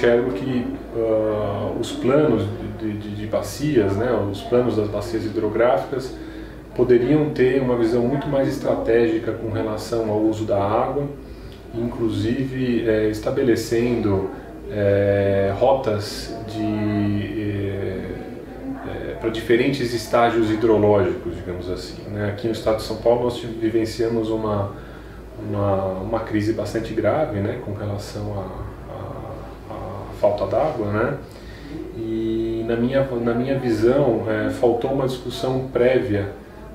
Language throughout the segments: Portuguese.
enxergo que os planos de bacias, né, os planos das bacias hidrográficas, poderiam ter uma visão muito mais estratégica com relação ao uso da água, inclusive estabelecendo rotas para diferentes estágios hidrológicos, digamos assim, né? Aqui no estado de São Paulo nós vivenciamos uma crise bastante grave, né, com relação à falta d'água, né? E na minha visão faltou uma discussão prévia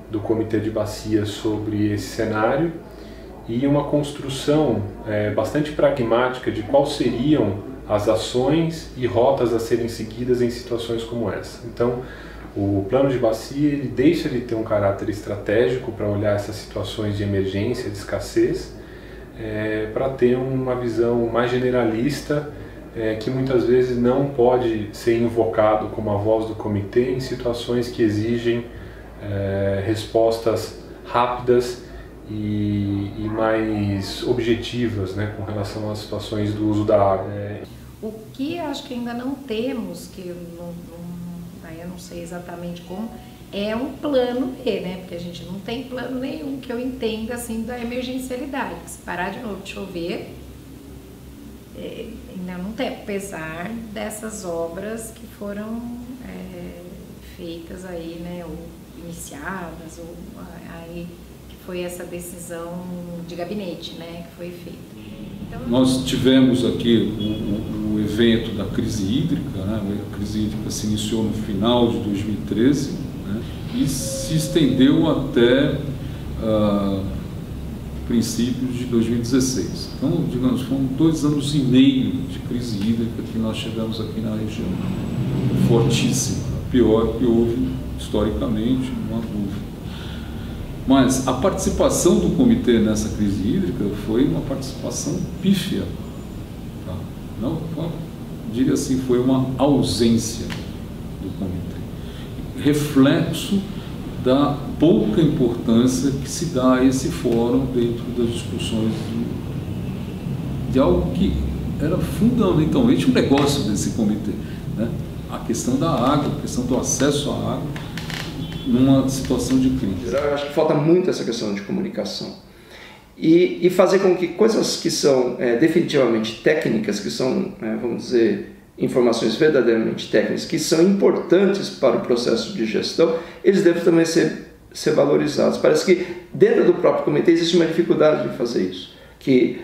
do Comitê de Bacias sobre esse cenário e uma construção bastante pragmática de quais seriam as ações e rotas a serem seguidas em situações como essa. Então, o plano de bacia ele deixa de ter um caráter estratégico para olhar essas situações de emergência, de escassez, para ter uma visão mais generalista, que muitas vezes não pode ser invocado como a voz do comitê em situações que exigem respostas rápidas e mais objetivas, né, com relação às situações do uso da água. O que acho que ainda não temos, que eu não sei exatamente como, é um plano B, né? Porque a gente não tem plano nenhum que eu entenda assim da emergencialidade. Se parar de novo de chover, ainda não tem, apesar dessas obras que foram feitas aí, né? Ou iniciadas, ou aí que foi essa decisão de gabinete, né? Que foi feita. Então, nós tivemos aqui o evento da crise hídrica, né? A crise hídrica se iniciou no final de 2013, né? E se estendeu até princípios de 2016. Então, digamos, foram 2 anos e meio de crise hídrica que nós chegamos aqui na região. Fortíssima, a pior que houve historicamente, não há dúvida. Mas a participação do comitê nessa crise hídrica foi uma participação pífia. Tá? Não, diria assim, foi uma ausência do comitê. Reflexo da pouca importância que se dá a esse fórum dentro das discussões de algo que era fundamentalmente um negócio desse comitê, né? A questão da água, a questão do acesso à água numa situação de crise. Eu acho que falta muito essa questão de comunicação e fazer com que coisas que são definitivamente técnicas, que são, vamos dizer, informações verdadeiramente técnicas, que são importantes para o processo de gestão, eles devem também ser valorizados. Parece que dentro do próprio comitê existe uma dificuldade de fazer isso, que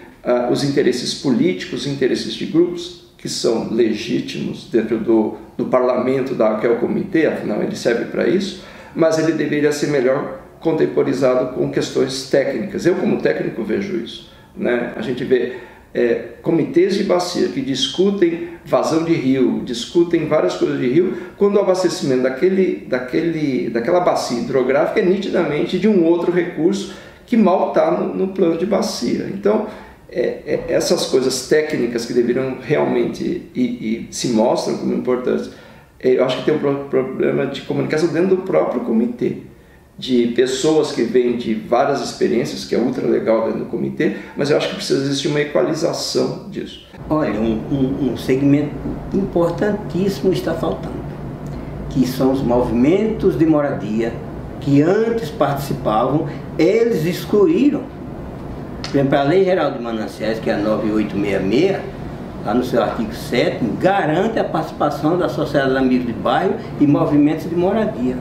os interesses políticos, os interesses de grupos, que são legítimos dentro do parlamento, que é o comitê, afinal ele serve para isso, mas ele deveria ser melhor contemporizado com questões técnicas. Eu, como técnico, vejo isso, né? A gente vê comitês de bacia que discutem vazão de rio, discutem várias coisas de rio, quando o abastecimento daquela bacia hidrográfica é nitidamente de um outro recurso que mal está no plano de bacia. Então, essas coisas técnicas que deveriam realmente e se mostram como importantes, eu acho que tem um problema de comunicação dentro do próprio comitê, de pessoas que vêm de várias experiências, que é ultra legal dentro do comitê, mas eu acho que precisa existir uma equalização disso. Olha, um segmento importantíssimo está faltando, que são os movimentos de moradia, que antes participavam, eles excluíram. Por exemplo, a Lei Geral de Mananciais, que é a 9866, lá no seu artigo 7º, garante a participação da Sociedade de Amigos de Bairro e movimentos de moradia.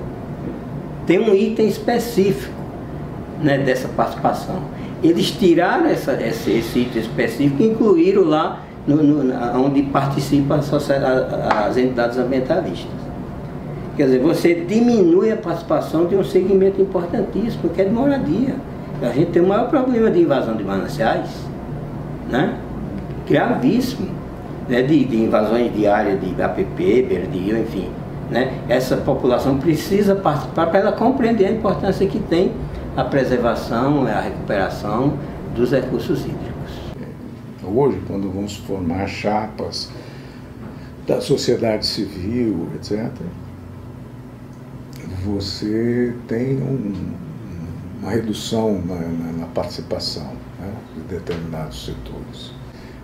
Tem um item específico, né, dessa participação. Eles tiraram esse item específico e incluíram lá onde participam as entidades ambientalistas. Quer dizer, você diminui a participação de um segmento importantíssimo, que é de moradia. A gente tem o maior problema de invasão de mananciais, né? Gravíssimo, né? De invasões de área de APP, beira de rio, enfim, né? Essa população precisa participar para ela compreender a importância que tem a preservação, a recuperação dos recursos hídricos. Hoje, quando vamos formar chapas da sociedade civil, etc., você tem uma redução na participação, né, de determinados setores.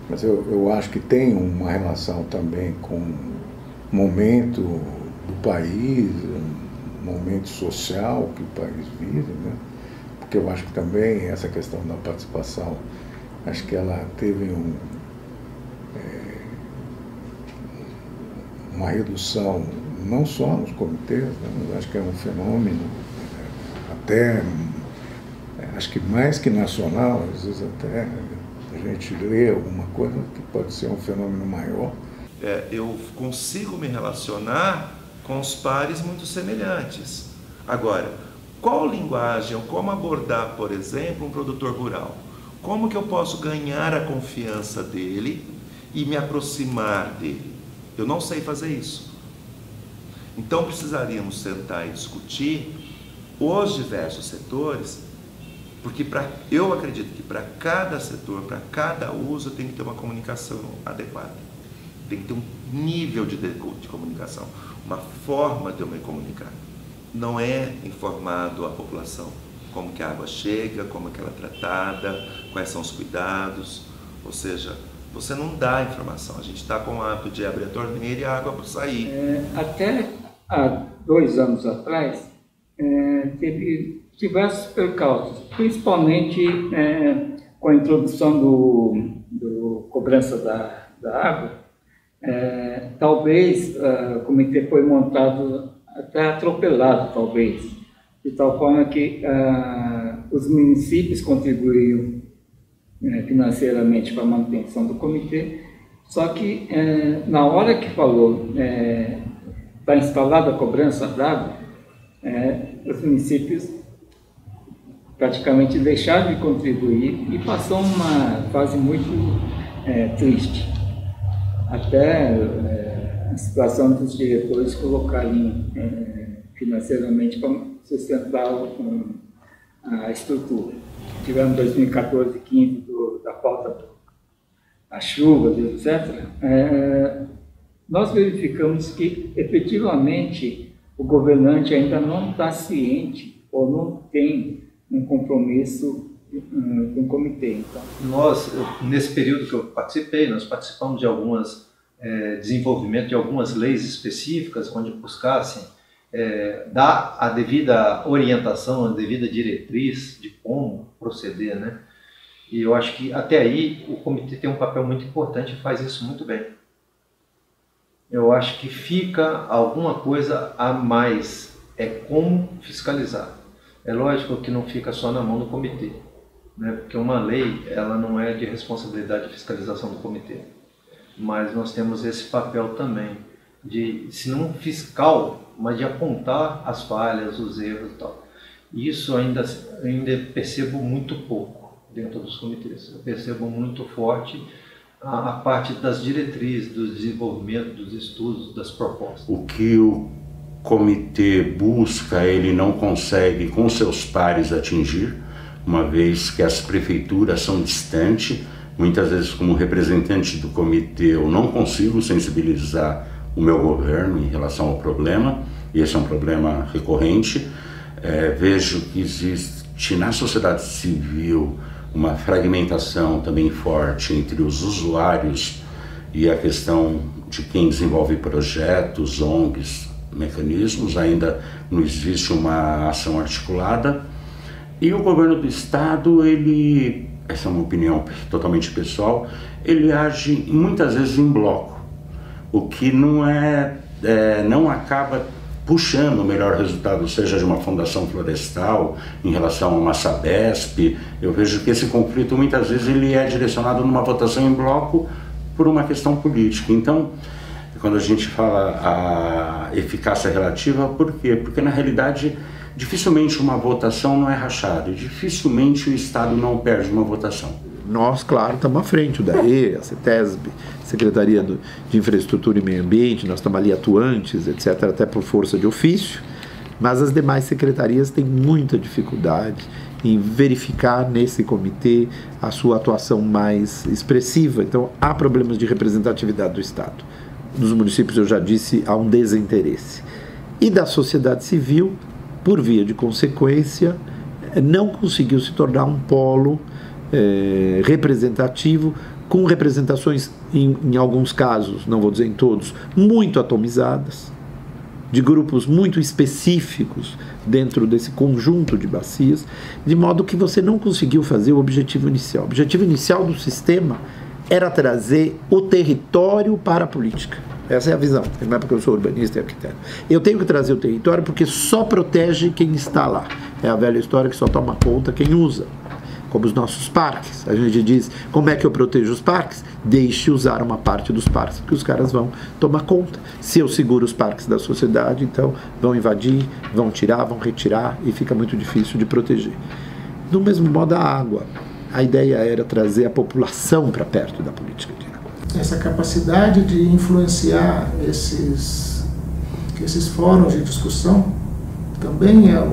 mas eu acho que tem uma relação também com o momento do país, um momento social que o país vive, né? Porque eu acho que também essa questão da participação, acho que ela teve uma redução, não só nos comitês, né? Mas acho que é um fenômeno, até, acho que mais que nacional, às vezes até a gente lê alguma coisa que pode ser um fenômeno maior. Eu consigo me relacionar com os pares muito semelhantes. Agora, qual linguagem ou como abordar, por exemplo, um produtor rural? Como que eu posso ganhar a confiança dele e me aproximar dele? Eu não sei fazer isso. Então precisaríamos sentar e discutir os diversos setores, porque eu acredito que para cada setor, para cada uso, tem que ter uma comunicação adequada. Tem que ter um nível de comunicação, uma forma de eu me comunicar. Não é informado a população como que a água chega, como que ela é tratada, quais são os cuidados, ou seja, você não dá informação. A gente está com o hábito de abrir a torneira e a água sair. Até há 2 anos atrás, teve diversos percalços, principalmente com a introdução do cobrança da água. Talvez o comitê foi montado até atropelado, talvez, de tal forma que os municípios contribuíam financeiramente para a manutenção do comitê, só que na hora que falou está instalada a cobrança d'água, os municípios praticamente deixaram de contribuir e passou uma fase muito triste. Até a situação dos diretores colocarem financeiramente para sustentar a estrutura. Tivemos 2014 e 2015 da falta das chuvas, etc. Nós verificamos que, efetivamente, o governante ainda não está ciente ou não tem um compromisso com o comitê. Então. Nós, nesse período que eu participei, nós participamos de desenvolvimento de algumas leis específicas onde buscassem dar a devida orientação, a devida diretriz de como proceder, né? E eu acho que até aí o comitê tem um papel muito importante e faz isso muito bem. Eu acho que fica alguma coisa a mais, como fiscalizar. É lógico que não fica só na mão do comitê, né? Porque uma lei, ela não é de responsabilidade de fiscalização do comitê. Mas nós temos esse papel também, se não fiscal, mas de apontar as falhas, os erros e tal. Isso ainda percebo muito pouco dentro dos comitês. Eu percebo muito forte a parte das diretrizes, do desenvolvimento, dos estudos, das propostas. O que o comitê busca, ele não consegue com seus pares atingir, uma vez que as prefeituras são distantes. Muitas vezes, como representante do comitê, eu não consigo sensibilizar o meu governo em relação ao problema, e esse é um problema recorrente. Vejo que existe na sociedade civil uma fragmentação também forte entre os usuários e a questão de quem desenvolve projetos, ONGs, mecanismos. Ainda não existe uma ação articulada. E o governo do estado, essa é uma opinião totalmente pessoal, ele age muitas vezes em bloco, o que não acaba puxando o melhor resultado, seja de uma fundação florestal, em relação a uma Sabesp. Eu vejo que esse conflito muitas vezes ele é direcionado numa votação em bloco por uma questão política. Então, quando a gente fala a eficácia relativa, por quê? Porque na realidade dificilmente uma votação não é rachada, dificilmente o Estado não perde uma votação. Nós, claro, estamos à frente, o DAE, a CETESB, Secretaria de Infraestrutura e Meio Ambiente, nós estamos ali atuantes, etc., até por força de ofício, mas as demais secretarias têm muita dificuldade em verificar nesse comitê a sua atuação mais expressiva. Então, há problemas de representatividade do Estado. Dos municípios, eu já disse, há um desinteresse. E da sociedade civil, por via de consequência, não conseguiu se tornar um polo representativo, com representações, em alguns casos, não vou dizer em todos, muito atomizadas, de grupos muito específicos dentro desse conjunto de bacias, de modo que você não conseguiu fazer o objetivo inicial. O objetivo inicial do sistema era trazer o território para a política. Essa é a visão, não é porque eu sou urbanista e arquiteto. Eu tenho que trazer o território porque só protege quem está lá. É a velha história que só toma conta quem usa. Como os nossos parques. A gente diz, como é que eu protejo os parques? Deixe usar uma parte dos parques, que os caras vão tomar conta. Se eu seguro os parques da sociedade, então vão invadir, vão tirar, vão retirar, e fica muito difícil de proteger. Do mesmo modo, a água. A ideia era trazer a população para perto da política de água. Essa capacidade de influenciar esses fóruns de discussão também é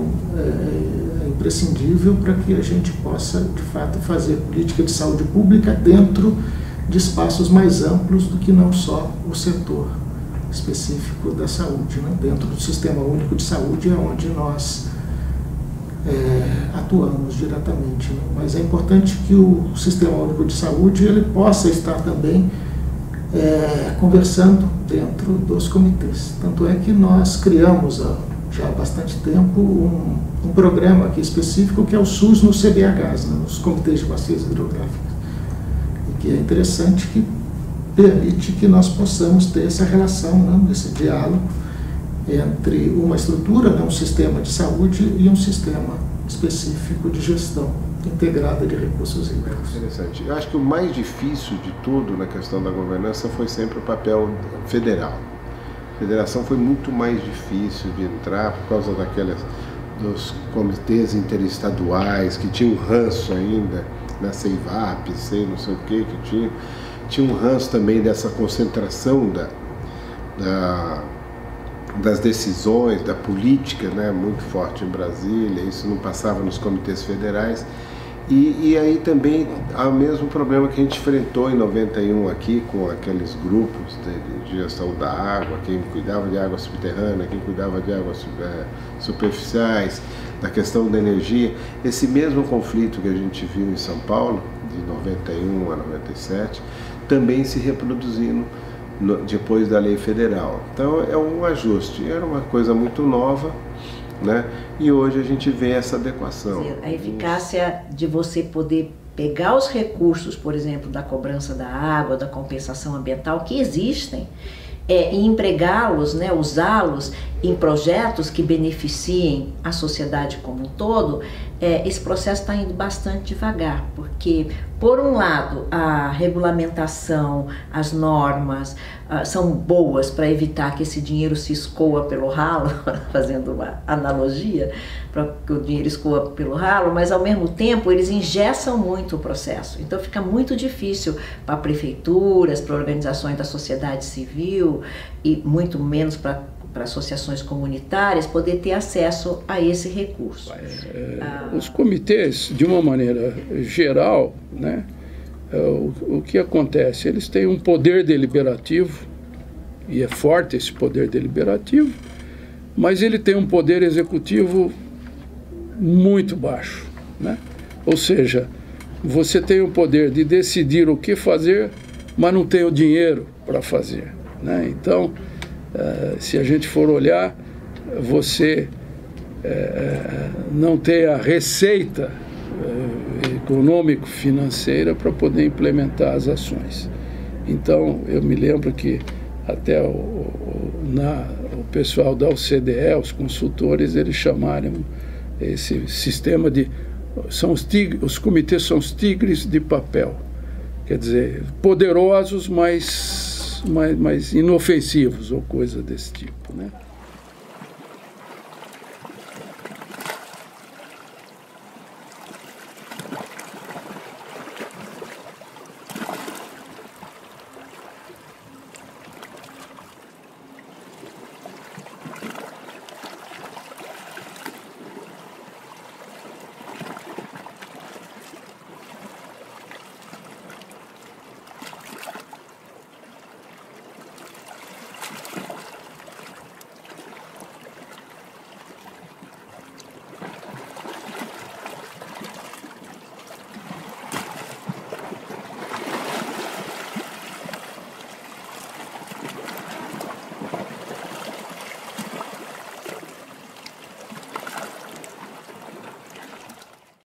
imprescindível para que a gente possa, de fato, fazer política de saúde pública dentro de espaços mais amplos do que não só o setor específico da saúde, né? Dentro do Sistema Único de Saúde é onde nós atuamos diretamente, né? Mas é importante que o Sistema Único de Saúde ele possa estar também conversando dentro dos comitês. Tanto é que nós criamos já há bastante tempo um programa aqui específico que é o SUS nos CBHs, né, nos comitês de bacias hidrográficas, e que é interessante, que permite que nós possamos ter essa relação, né, esse diálogo entre uma estrutura, né, um sistema de saúde e um sistema específico de gestão integrada de recursos hídricos. Interessante. Eu acho que o mais difícil de tudo na questão da governança foi sempre o papel federal. A federação foi muito mais difícil de entrar por causa dos comitês interestaduais que tinham ranço ainda, na CEIVAP, sei não sei o que tinha um ranço também dessa concentração das decisões, da política, né, muito forte em Brasília. Isso não passava nos comitês federais. E aí também há o mesmo problema que a gente enfrentou em 91 aqui, com aqueles grupos de gestão da água, quem cuidava de água subterrânea, quem cuidava de águas superficiais, da questão da energia. Esse mesmo conflito que a gente viu em São Paulo, de 91 a 97, também se reproduzindo depois da lei federal. Então é um ajuste, era uma coisa muito nova, né? E hoje a gente vê essa adequação. A eficácia de você poder pegar os recursos, por exemplo, da cobrança da água, da compensação ambiental que existem, e empregá-los, né, usá-los em projetos que beneficiem a sociedade como um todo, esse processo está indo bastante devagar, porque, por um lado, a regulamentação, as normas são boas para evitar que esse dinheiro se escoa pelo ralo, fazendo uma analogia, para que o dinheiro escoa pelo ralo, mas, ao mesmo tempo, eles engessam muito o processo. Então, fica muito difícil para prefeituras, para organizações da sociedade civil e muito menos para associações comunitárias poder ter acesso a esse recurso. Os comitês, de uma maneira geral, né, o que acontece? Eles têm um poder deliberativo, e é forte esse poder deliberativo, mas ele tem um poder executivo muito baixo, né? Ou seja, você tem o poder de decidir o que fazer, mas não tem o dinheiro para fazer, né? Então, se a gente for olhar, você não tem a receita econômico-financeira para poder implementar as ações. Então, eu me lembro que até o pessoal da OCDE, os consultores, eles chamaram esse sistema de... os comitês são os tigres de papel. Quer dizer, poderosos, mas inofensivos, ou coisa desse tipo, né?